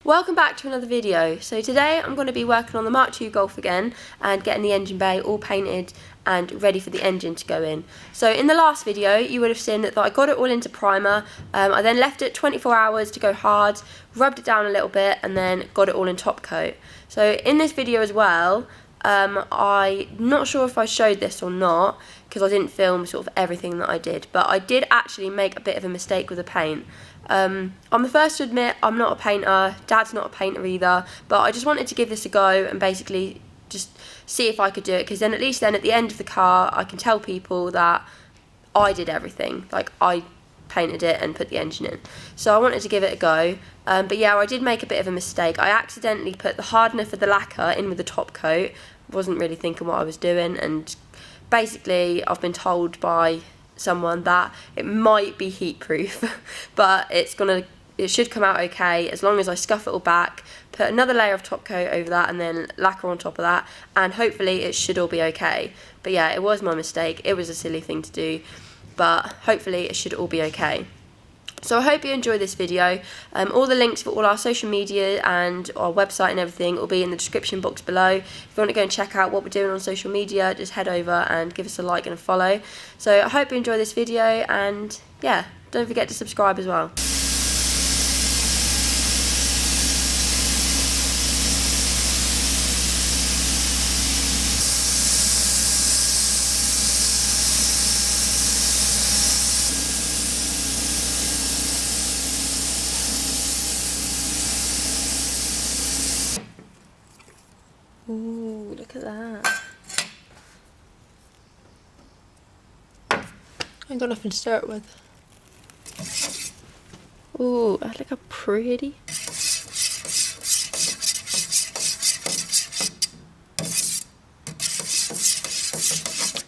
Welcome back to another video. So today I'm going to be working on the Mk2 Golf again and getting the engine bay all painted and ready for the engine to go in. So in the last video you would have seen that I got it all into primer. I then left it 24 hours to go hard, rubbed it down a little bit and then got it all in top coat. So in this video as well, I'm not sure if I showed this or not because I didn't film sort of everything that I did, but I did actually make a bit of a mistake with the paint. I'm the first to admit I'm not a painter, Dad's not a painter either, but I just wanted to give this a go and basically just see if I could do it, because then at least then at the end of the car I can tell people that I did everything, like I painted it and put the engine in. So I wanted to give it a go, but yeah, I did make a bit of a mistake. I accidentally put the hardener for the lacquer in with the top coat, wasn't really thinking what I was doing, and basically I've been told by someone that it might be heat proof but it should come out okay as long as I scuff it all back, put another layer of top coat over that and then lacquer on top of that, and hopefully it should all be okay. But yeah, it was my mistake, it was a silly thing to do, but hopefully it should all be okay. So I hope you enjoyed this video. All the links for all our social media and our website and everything will be in the description box below. If you want to go and check out what we're doing on social media, just head over and give us a like and a follow. So I hope you enjoy this video, and yeah, don't forget to subscribe as well. Ooh, look at that. I ain't got nothing to stir it with. Ooh, look how pretty.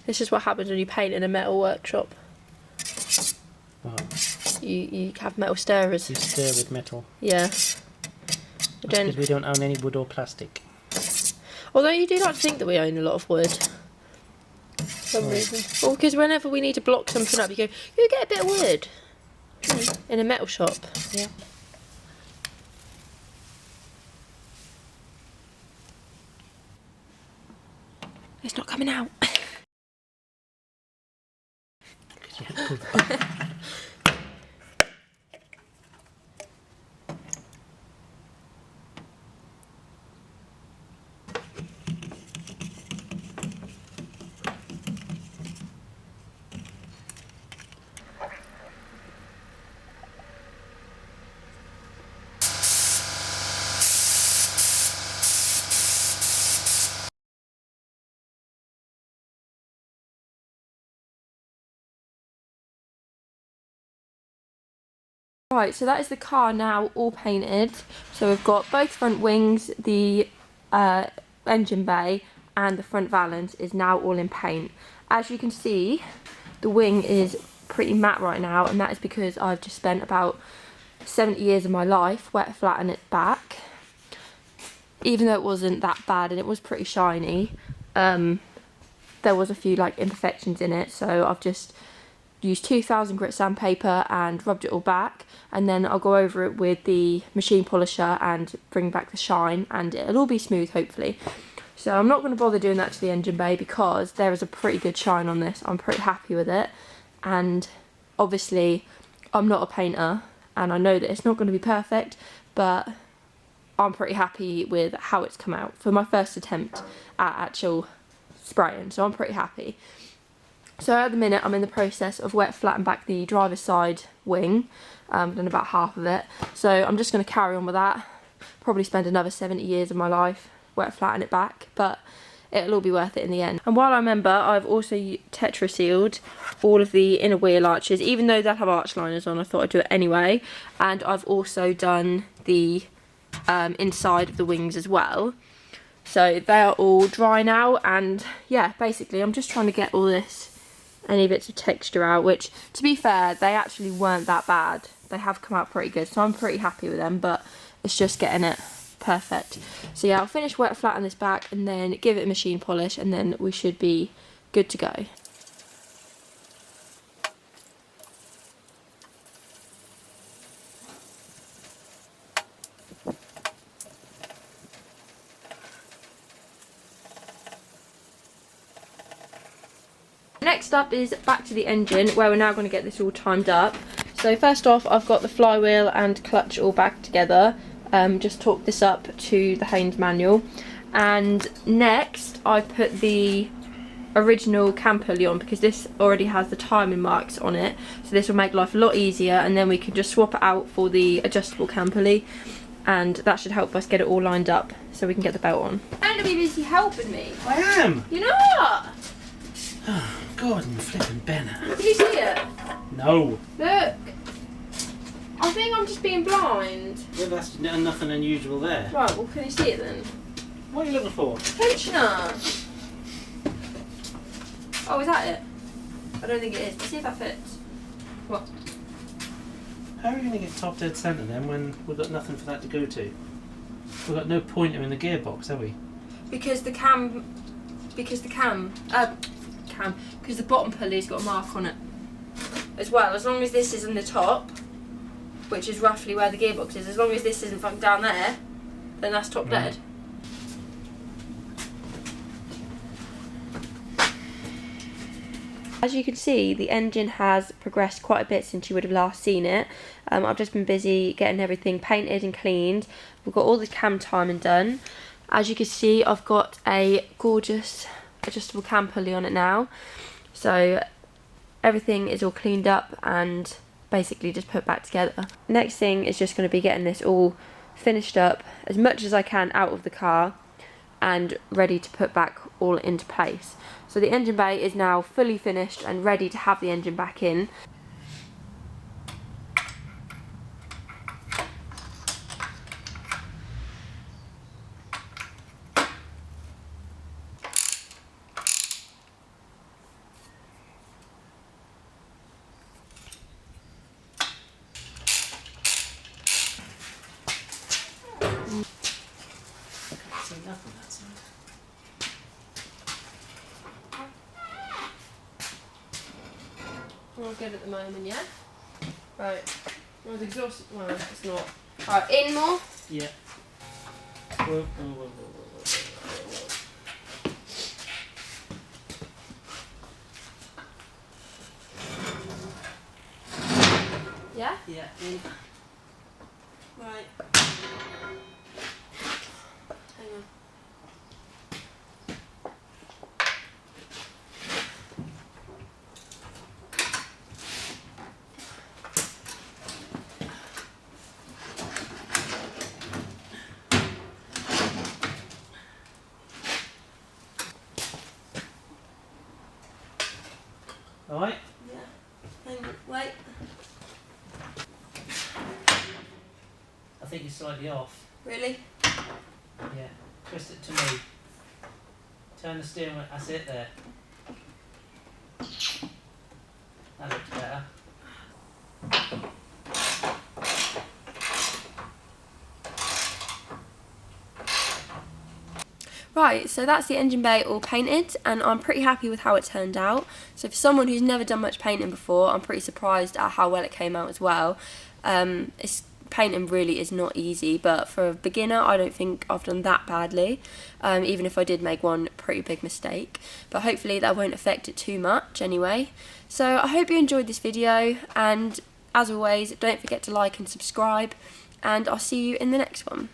This is what happens when you paint in a metal workshop. What? You have metal stirrers. You stir with metal? Yeah. Because we don't own any wood or plastic. Although you do like to think that we own a lot of wood. For some reason. Well, because whenever we need to block something up, you go, you get a bit of wood. In a metal shop. Yeah. It's not coming out. Right, so that is the car now all painted. So we've got both front wings, the engine bay and the front valance is now all in paint. As you can see, the wing is pretty matte right now, and that is because I've just spent about 70 years of my life wet flattening it back. Even though it wasn't that bad and it was pretty shiny, there was a few like imperfections in it, so I've just used 2000 grit sandpaper and rubbed it all back, and then I'll go over it with the machine polisher and bring back the shine, and it'll all be smooth hopefully. So I'm not going to bother doing that to the engine bay because there is a pretty good shine on this. I'm pretty happy with it, and obviously I'm not a painter and I know that it's not going to be perfect, but I'm pretty happy with how it's come out for my first attempt at actual spraying, so I'm pretty happy. So at the minute I'm in the process of wet flattening back the driver's side wing. I've done about half of it, so I'm just going to carry on with that. Probably spend another 70 years of my life wet flattening it back, but it'll all be worth it in the end. And while I remember, I've also tetra sealed all of the inner wheel arches, even though they'll have arch liners on. I thought I'd do it anyway, and I've also done the inside of the wings as well. So they are all dry now, and yeah, basically I'm just trying to get all this, any bits of texture out, which to be fair they actually weren't that bad. They have come out pretty good, so I'm pretty happy with them, but it's just getting it perfect. So yeah, I'll finish wet flatten this back and then give it a machine polish, and then we should be good to go. next up is back to the engine, where we're now going to get this all timed up. So first off, I've got the flywheel and clutch all back together. Just torqued this up to the Haynes manual. And next, I put the original cam pulley on, because this already has the timing marks on it. So this will make life a lot easier, and then we can just swap it out for the adjustable cam pulley. And that should help us get it all lined up so we can get the belt on. You're going to be busy helping me. I am! You're not! Oh, Gordon flipping Benner. Can you see it? No! Look! I think I'm just being blind. Well, that's nothing unusual there. Right, well, can you see it then? What are you looking for? Tensioner! Oh, is that it? I don't think it is. Let's see if that fits. What? How are we going to get top dead centre then when we've got nothing for that to go to? We've got no pointer in the gearbox, have we? Because the bottom pulley's got a mark on it as well. As long as this is in the top, which is roughly where the gearbox is, as long as this isn't fucking down there, then that's top dead. As you can see, the engine has progressed quite a bit since you would have last seen it. I've just been busy getting everything painted and cleaned. We've got all the cam timing done. As you can see, I've got a gorgeous adjustable cam pulley on it now. So everything is all cleaned up and basically just put back together. Next thing is just going to be getting this all finished up as much as I can out of the car and ready to put back all into place. So the engine bay is now fully finished and ready to have the engine back in. Nothing that side. All good at the moment, yeah? Right. Well, the exhaust, well, it's not. Alright, in more? Yeah. Whoa, whoa, whoa, whoa, whoa. Yeah? Yeah, in. Right. Hang on. Alright? Yeah. Hang on. Wait. I think you're slightly off. Really? Yeah. Twist it to me. Turn the steering wheel. That's it there. That looks better. Right, so that's the engine bay all painted, and I'm pretty happy with how it turned out. So for someone who's never done much painting before, I'm pretty surprised at how well it came out as well. Painting really is not easy, but for a beginner I don't think I've done that badly, even if I did make one pretty big mistake. But hopefully that won't affect it too much anyway. So I hope you enjoyed this video, and as always, don't forget to like and subscribe, and I'll see you in the next one.